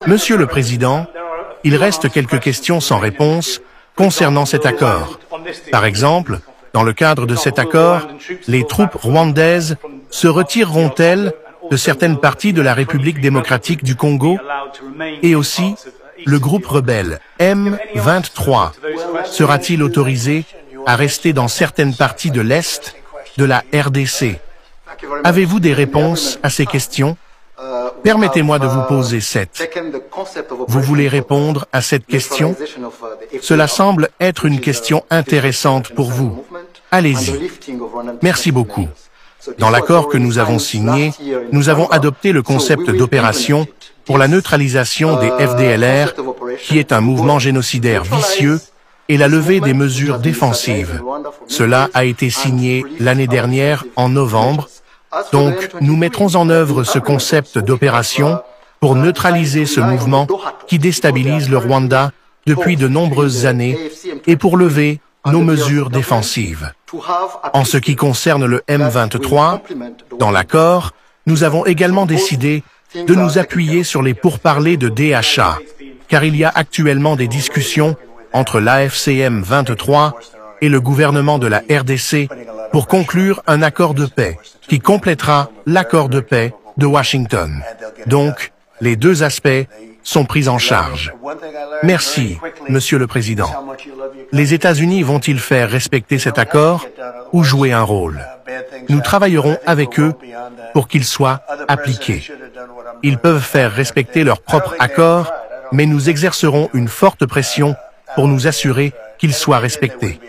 Monsieur le Président, il reste quelques questions sans réponse concernant cet accord. Par exemple, dans le cadre de cet accord, les troupes rwandaises se retireront-elles de certaines parties de la République démocratique du Congo? Et aussi, le groupe rebelle M23 sera-t-il autorisé à rester dans certaines parties de l'Est de la RDC? Avez-vous des réponses à ces questions? Permettez-moi de vous poser 7. Vous voulez répondre à cette question? Cela semble être une question intéressante pour vous. Allez-y. Merci beaucoup. Dans l'accord que nous avons signé, nous avons adopté le concept d'opération pour la neutralisation des FDLR, qui est un mouvement génocidaire vicieux, et la levée des mesures défensives. Cela a été signé l'année dernière en novembre. Donc, nous mettrons en œuvre ce concept d'opération pour neutraliser ce mouvement qui déstabilise le Rwanda depuis de nombreuses années et pour lever nos mesures défensives. En ce qui concerne le M23, dans l'accord, nous avons également décidé de nous appuyer sur les pourparlers de DHA, car il y a actuellement des discussions entre l'AFCM 23 et le gouvernement de la RDC pour conclure un accord de paix qui complétera l'accord de paix de Washington. Donc, les deux aspects sont pris en charge. Merci, Monsieur le Président. Les États-Unis vont-ils faire respecter cet accord ou jouer un rôle? Nous travaillerons avec eux pour qu'il soit appliqué. Ils peuvent faire respecter leur propre accord, mais nous exercerons une forte pression pour nous assurer qu'il soit respecté.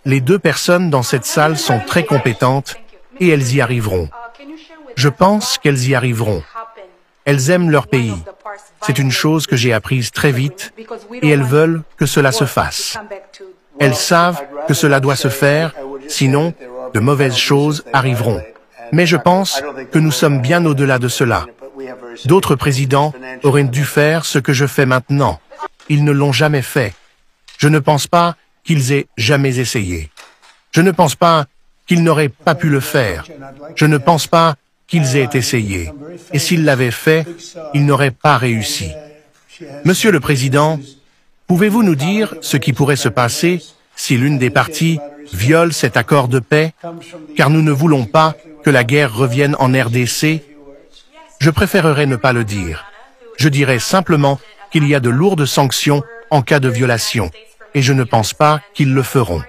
Les deux personnes dans cette salle sont très compétentes et elles y arriveront. Je pense qu'elles y arriveront. Elles aiment leur pays. C'est une chose que j'ai apprise très vite et elles veulent que cela se fasse. Elles savent que cela doit se faire, sinon de mauvaises choses arriveront. Mais je pense que nous sommes bien au-delà de cela. D'autres présidents auraient dû faire ce que je fais maintenant. Ils ne l'ont jamais fait. Je ne pense pas qu'ils aient jamais essayé. Je ne pense pas qu'ils n'auraient pas pu le faire. Je ne pense pas qu'ils aient essayé. Et s'ils l'avaient fait, ils n'auraient pas réussi. Monsieur le Président, pouvez-vous nous dire ce qui pourrait se passer si l'une des parties viole cet accord de paix? Car nous ne voulons pas que la guerre revienne en RDC. Je préférerais ne pas le dire. Je dirais simplement qu'il y a de lourdes sanctions en cas de violation. Et je ne pense pas qu'ils le feront.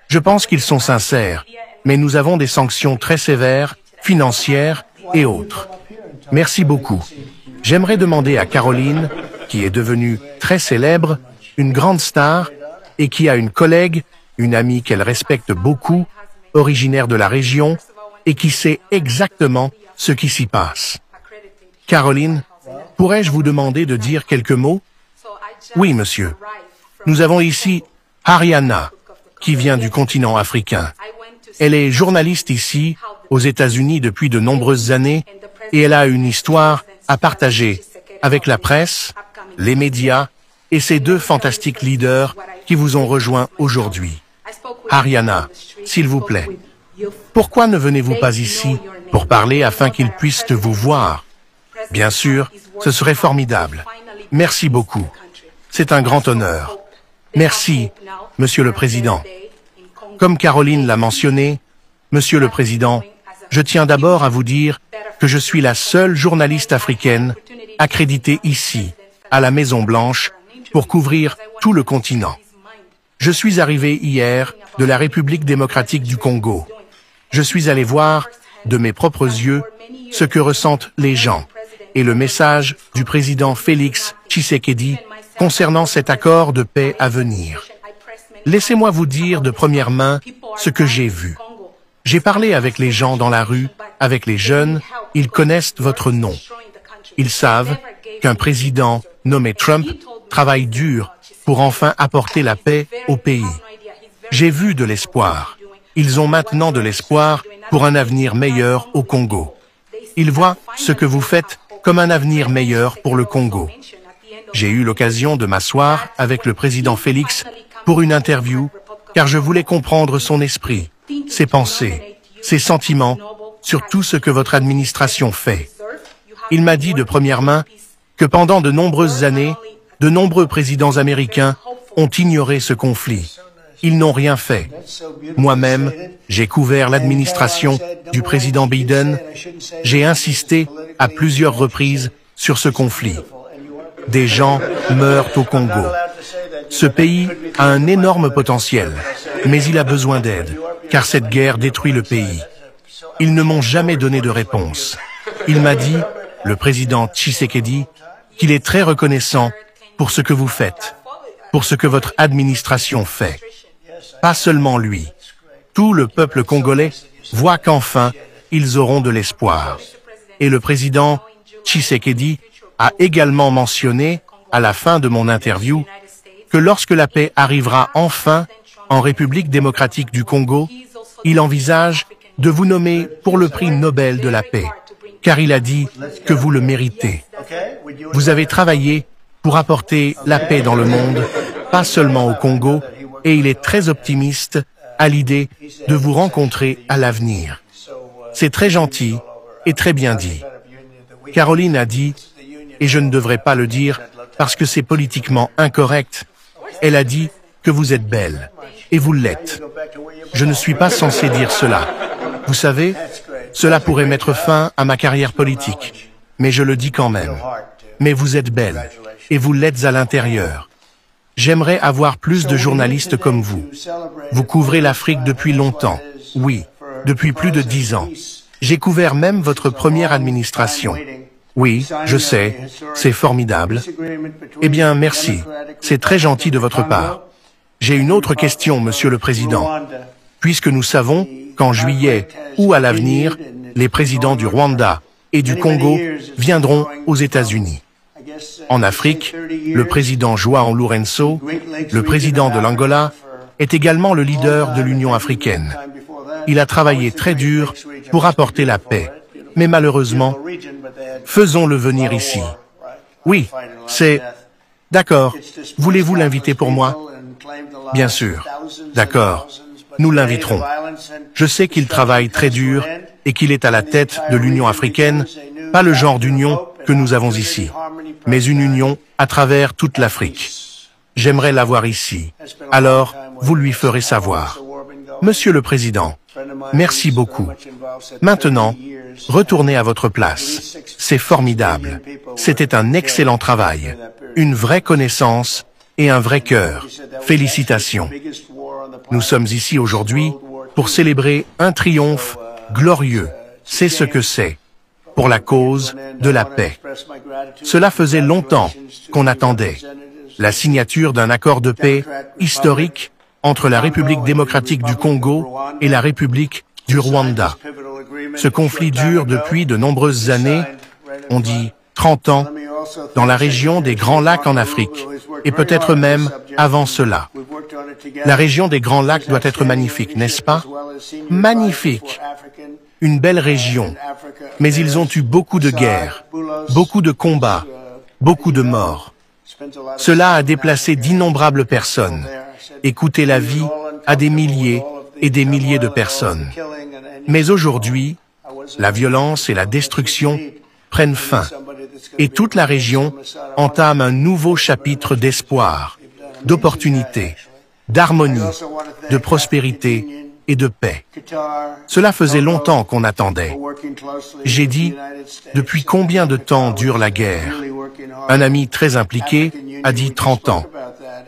Je pense qu'ils sont sincères, mais nous avons des sanctions très sévères, financières et autres. Merci beaucoup. J'aimerais demander à Caroline, qui est devenue très célèbre, une grande star, et qui a une collègue, une amie qu'elle respecte beaucoup, originaire de la région, et qui sait exactement ce qui s'y passe. Caroline, pourrais-je vous demander de dire quelques mots? Oui, monsieur. Nous avons ici Ariana, qui vient du continent africain. Elle est journaliste ici, aux États-Unis depuis de nombreuses années, et elle a une histoire à partager avec la presse, les médias et ces deux fantastiques leaders qui vous ont rejoints aujourd'hui. Ariana, s'il vous plaît, pourquoi ne venez-vous pas ici pour parler afin qu'ils puissent vous voir? Bien sûr, ce serait formidable. Merci beaucoup. C'est un grand honneur. Merci, Monsieur le Président. Comme Caroline l'a mentionné, Monsieur le Président, je tiens d'abord à vous dire que je suis la seule journaliste africaine accréditée ici, à la Maison-Blanche, pour couvrir tout le continent. Je suis arrivé hier de la République démocratique du Congo. Je suis allé voir, de mes propres yeux, ce que ressentent les gens et le message du président Félix Tshisekedi concernant cet accord de paix à venir. Laissez-moi vous dire de première main ce que j'ai vu. J'ai parlé avec les gens dans la rue, avec les jeunes, ils connaissent votre nom. Ils savent qu'un président nommé Trump travaille dur pour enfin apporter la paix au pays. J'ai vu de l'espoir. Ils ont maintenant de l'espoir pour un avenir meilleur au Congo. Ils voient ce que vous faites comme un avenir meilleur pour le Congo. J'ai eu l'occasion de m'asseoir avec le président Félix pour une interview, car je voulais comprendre son esprit, ses pensées, ses sentiments sur tout ce que votre administration fait. Il m'a dit de première main que pendant de nombreuses années, de nombreux présidents américains ont ignoré ce conflit. Ils n'ont rien fait. Moi-même, j'ai couvert l'administration du président Biden. J'ai insisté à plusieurs reprises sur ce conflit. Des gens meurent au Congo. Ce pays a un énorme potentiel, mais il a besoin d'aide, car cette guerre détruit le pays. Ils ne m'ont jamais donné de réponse. Il m'a dit, le président Tshisekedi, qu'il est très reconnaissant pour ce que vous faites, pour ce que votre administration fait. Pas seulement lui. Tout le peuple congolais voit qu'enfin, ils auront de l'espoir. Et le président Tshisekedi a également mentionné, à la fin de mon interview, que lorsque la paix arrivera enfin en République démocratique du Congo, il envisage de vous nommer pour le prix Nobel de la paix, car il a dit que vous le méritez. Vous avez travaillé pour apporter la paix dans le monde, pas seulement au Congo, et il est très optimiste à l'idée de vous rencontrer à l'avenir. C'est très gentil et très bien dit. Caroline a dit, et je ne devrais pas le dire parce que c'est politiquement incorrect, elle a dit que vous êtes belle, et vous l'êtes. Je ne suis pas censé dire cela. Vous savez, cela pourrait mettre fin à ma carrière politique, mais je le dis quand même. Mais vous êtes belle, et vous l'êtes à l'intérieur. J'aimerais avoir plus de journalistes comme vous. Vous couvrez l'Afrique depuis longtemps. Oui, depuis plus de 10 ans. J'ai couvert même votre première administration. Oui, je sais, c'est formidable. Eh bien, merci. C'est très gentil de votre part. J'ai une autre question, Monsieur le Président. Puisque nous savons qu'en juillet ou à l'avenir, les présidents du Rwanda et du Congo viendront aux États-Unis. En Afrique, le président João Lourenço, le président de l'Angola, est également le leader de l'Union africaine. Il a travaillé très dur pour apporter la paix. Mais malheureusement, faisons-le venir ici. Oui, c'est... D'accord. Voulez-vous l'inviter pour moi? Bien sûr. D'accord. Nous l'inviterons. Je sais qu'il travaille très dur et qu'il est à la tête de l'Union africaine, pas le genre d'union que nous avons ici, mais une union à travers toute l'Afrique. J'aimerais l'avoir ici. Alors, vous lui ferez savoir. Monsieur le Président, merci beaucoup. Maintenant, retournez à votre place. C'est formidable. C'était un excellent travail, une vraie connaissance et un vrai cœur. Félicitations. Nous sommes ici aujourd'hui pour célébrer un triomphe glorieux. C'est ce que c'est, pour la cause de la paix. Cela faisait longtemps qu'on attendait la signature d'un accord de paix historique entre la République démocratique du Congo et la République du Rwanda. Ce conflit dure depuis de nombreuses années, on dit 30 ans, dans la région des Grands Lacs en Afrique, et peut-être même avant cela. La région des Grands Lacs doit être magnifique, n'est-ce pas? Magnifique! Une belle région, mais ils ont eu beaucoup de guerres, beaucoup de combats, beaucoup de morts. Cela a déplacé d'innombrables personnes et coûté la vie à des milliers et des milliers de personnes. Mais aujourd'hui, la violence et la destruction prennent fin, et toute la région entame un nouveau chapitre d'espoir, d'opportunité, d'harmonie, de prospérité et de paix. Cela faisait longtemps qu'on attendait. J'ai dit, depuis combien de temps dure la guerre? Un ami très impliqué a dit 30 ans,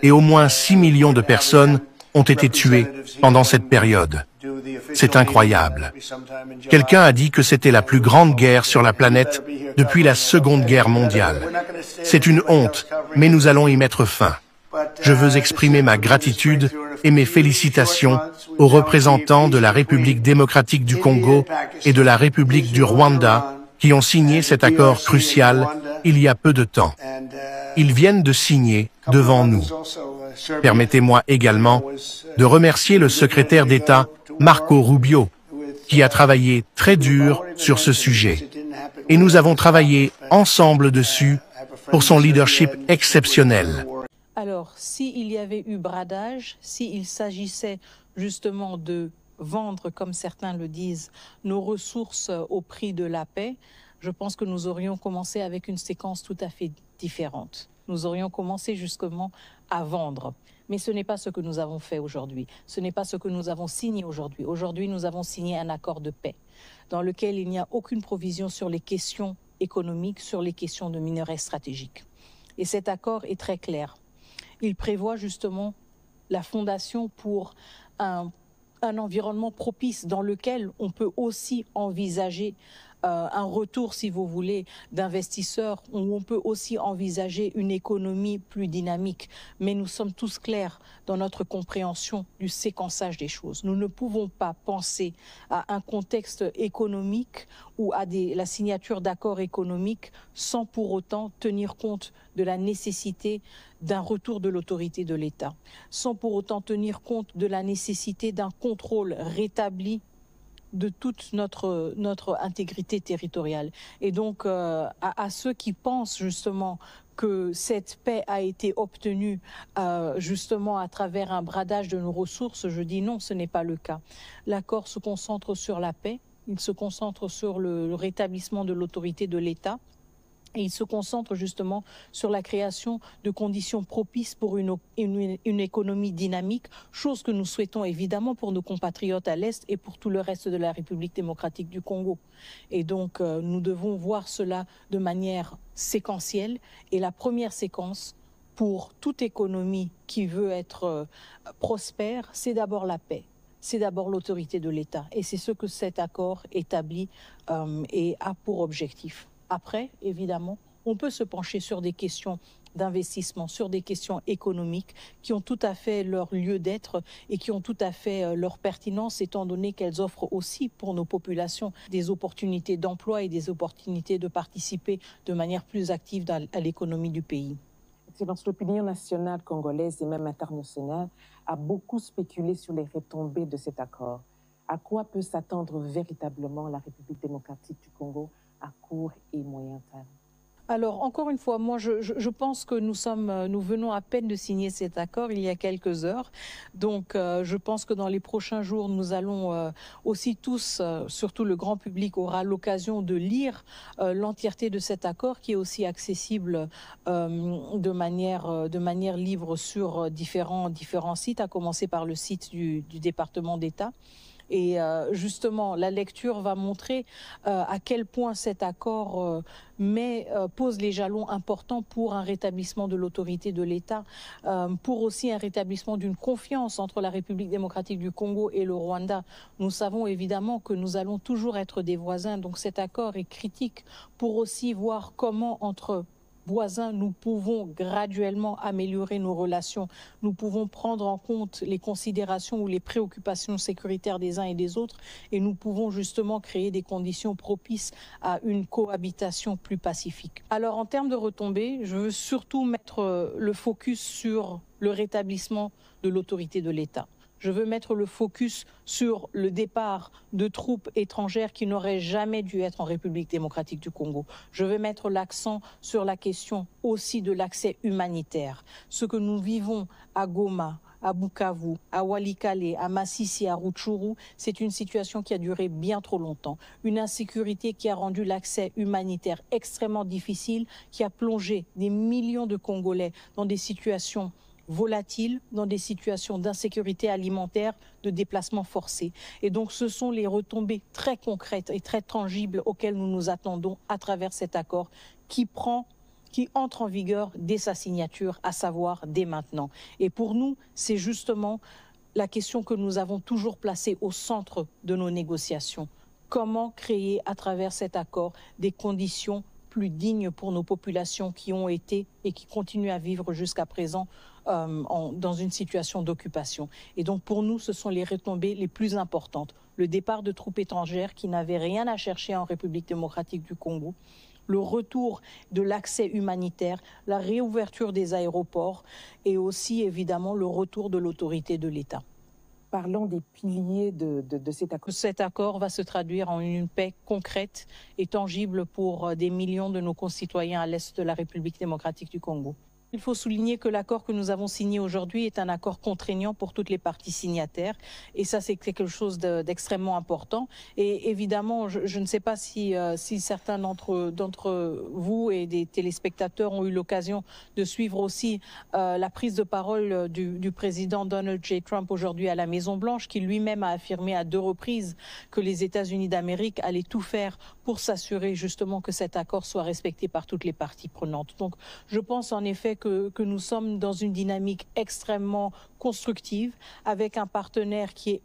et au moins 6 millions de personnes ont été tuées pendant cette période. C'est incroyable. Quelqu'un a dit que c'était la plus grande guerre sur la planète depuis la Seconde Guerre mondiale. C'est une honte, mais nous allons y mettre fin. Je veux exprimer ma gratitude et mes félicitations aux représentants de la République démocratique du Congo et de la République du Rwanda qui ont signé cet accord crucial il y a peu de temps. Ils viennent de signer devant nous. Permettez-moi également de remercier le secrétaire d'État Marco Rubio, qui a travaillé très dur sur ce sujet. Et nous avons travaillé ensemble dessus pour son leadership exceptionnel. Alors, s'il y avait eu bradage, s'il s'agissait justement de vendre, comme certains le disent, nos ressources au prix de la paix, je pense que nous aurions commencé avec une séquence tout à fait différente. Nous aurions commencé justement à vendre. Mais ce n'est pas ce que nous avons fait aujourd'hui. Ce n'est pas ce que nous avons signé aujourd'hui. Aujourd'hui, nous avons signé un accord de paix dans lequel il n'y a aucune provision sur les questions économiques, sur les questions de minerais stratégiques. Et cet accord est très clair. Il prévoit justement la fondation pour un environnement propice dans lequel on peut aussi envisager un retour, si vous voulez, d'investisseurs, où on peut aussi envisager une économie plus dynamique. Mais nous sommes tous clairs dans notre compréhension du séquençage des choses. Nous ne pouvons pas penser à un contexte économique ou à la signature d'accords économiques sans pour autant tenir compte de la nécessité d'un retour de l'autorité de l'État, sans pour autant tenir compte de la nécessité d'un contrôle rétabli de toute notre intégrité territoriale. Et donc, à ceux qui pensent justement que cette paix a été obtenue justement à travers un bradage de nos ressources, je dis non, ce n'est pas le cas. L'accord se concentre sur la paix, il se concentre sur le rétablissement de l'autorité de l'État. Et il se concentre justement sur la création de conditions propices pour une économie dynamique, chose que nous souhaitons évidemment pour nos compatriotes à l'Est et pour tout le reste de la République démocratique du Congo. Et donc, nous devons voir cela de manière séquentielle. Et la première séquence pour toute économie qui veut être prospère, c'est d'abord la paix. C'est d'abord l'autorité de l'État. Et c'est ce que cet accord établit et a pour objectif. Après, évidemment, on peut se pencher sur des questions d'investissement, sur des questions économiques qui ont tout à fait leur lieu d'être et qui ont tout à fait leur pertinence, étant donné qu'elles offrent aussi pour nos populations des opportunités d'emploi et des opportunités de participer de manière plus active à l'économie du pays. Excellence, l'opinion nationale congolaise et même internationale a beaucoup spéculé sur les retombées de cet accord. À quoi peut s'attendre véritablement la République démocratique du Congo à court et moyen terme? Alors, encore une fois, moi, je pense que nous venons à peine de signer cet accord il y a quelques heures. Donc, je pense que dans les prochains jours, nous allons aussi tous, surtout le grand public, aura l'occasion de lire l'entièreté de cet accord qui est aussi accessible de manière libre sur différents sites, à commencer par le site du département d'État. Et justement, la lecture va montrer à quel point cet accord pose les jalons importants pour un rétablissement de l'autorité de l'État, pour aussi un rétablissement d'une confiance entre la République démocratique du Congo et le Rwanda. Nous savons évidemment que nous allons toujours être des voisins, donc cet accord est critique pour aussi voir comment entre voisins, nous pouvons graduellement améliorer nos relations. Nous pouvons prendre en compte les considérations ou les préoccupations sécuritaires des uns et des autres et nous pouvons justement créer des conditions propices à une cohabitation plus pacifique. Alors en termes de retombées, je veux surtout mettre le focus sur le rétablissement de l'autorité de l'État. Je veux mettre le focus sur le départ de troupes étrangères qui n'auraient jamais dû être en République démocratique du Congo. Je veux mettre l'accent sur la question aussi de l'accès humanitaire. Ce que nous vivons à Goma, à Bukavu, à Walikale, à Masisi, à Rutshuru, c'est une situation qui a duré bien trop longtemps. Une insécurité qui a rendu l'accès humanitaire extrêmement difficile, qui a plongé des millions de Congolais dans des situations volatiles, dans des situations d'insécurité alimentaire, de déplacement forcé. Et donc ce sont les retombées très concrètes et très tangibles auxquelles nous nous attendons à travers cet accord qui entre en vigueur dès sa signature, à savoir dès maintenant. Et pour nous, c'est justement la question que nous avons toujours placée au centre de nos négociations. Comment créer à travers cet accord des conditions plus dignes pour nos populations qui ont été et qui continuent à vivre jusqu'à présent dans une situation d'occupation. Et donc pour nous, ce sont les retombées les plus importantes. Le départ de troupes étrangères qui n'avaient rien à chercher en République démocratique du Congo, le retour de l'accès humanitaire, la réouverture des aéroports et aussi évidemment le retour de l'autorité de l'État. Parlons des piliers de cet accord. Cet accord va se traduire en une paix concrète et tangible pour des millions de nos concitoyens à l'est de la République démocratique du Congo. Il faut souligner que l'accord que nous avons signé aujourd'hui est un accord contraignant pour toutes les parties signataires. Et ça, c'est quelque chose d'extrêmement important. Et évidemment, je ne sais pas si certains d'entre vous et des téléspectateurs ont eu l'occasion de suivre aussi la prise de parole du président Donald J. Trump aujourd'hui à la Maison-Blanche, qui lui-même a affirmé à 2 reprises que les États-Unis d'Amérique allaient tout faire pour s'assurer justement que cet accord soit respecté par toutes les parties prenantes. Donc, je pense en effet que nous sommes dans une dynamique extrêmement constructive avec un partenaire qui est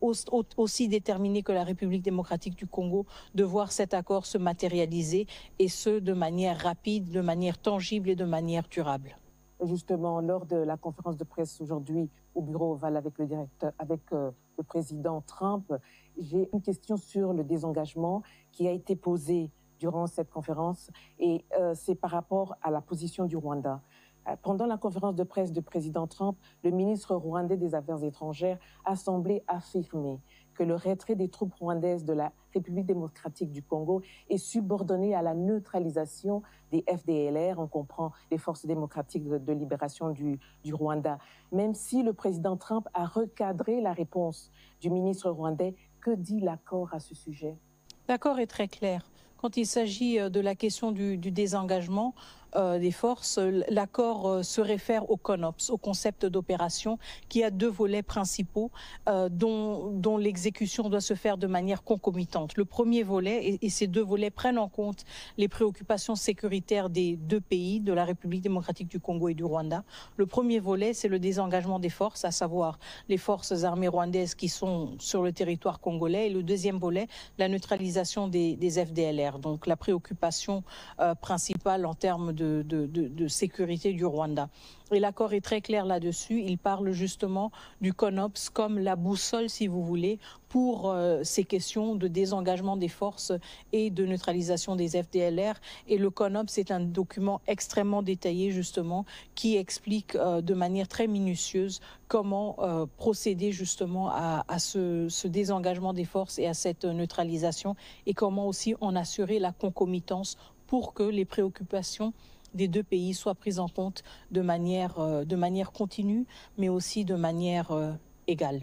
aussi déterminé que la République démocratique du Congo de voir cet accord se matérialiser et ce de manière rapide, de manière tangible et de manière durable. Justement, lors de la conférence de presse aujourd'hui au bureau Oval avec le président Trump, j'ai une question sur le désengagement qui a été posée durant cette conférence et c'est par rapport à la position du Rwanda. Pendant la conférence de presse du président Trump, le ministre rwandais des Affaires étrangères a semblé affirmer que le retrait des troupes rwandaises de la République démocratique du Congo est subordonné à la neutralisation des FDLR, on comprend les forces démocratiques de libération du Rwanda. Même si le président Trump a recadré la réponse du ministre rwandais, que dit l'accord à ce sujet? L'accord est très clair. Quand il s'agit de la question du désengagement des forces, l'accord se réfère au CONOPS, au concept d'opération, qui a 2 volets principaux dont l'exécution doit se faire de manière concomitante. Le premier volet, et ces 2 volets prennent en compte les préoccupations sécuritaires des 2 pays, de la République démocratique du Congo et du Rwanda. Le premier volet, c'est le désengagement des forces, à savoir les forces armées rwandaises qui sont sur le territoire congolais. Et le deuxième volet, la neutralisation des FDLR. Donc la préoccupation principale en termes de sécurité du Rwanda. Et l'accord est très clair là-dessus. Il parle justement du CONOPS comme la boussole, si vous voulez, pour ces questions de désengagement des forces et de neutralisation des FDLR. Et le CONOPS est un document extrêmement détaillé, justement, qui explique de manière très minutieuse comment procéder justement à ce désengagement des forces et à cette neutralisation et comment aussi en assurer la concomitance pour que les préoccupations des 2 pays soient prises en compte de manière continue, mais aussi de manière égale.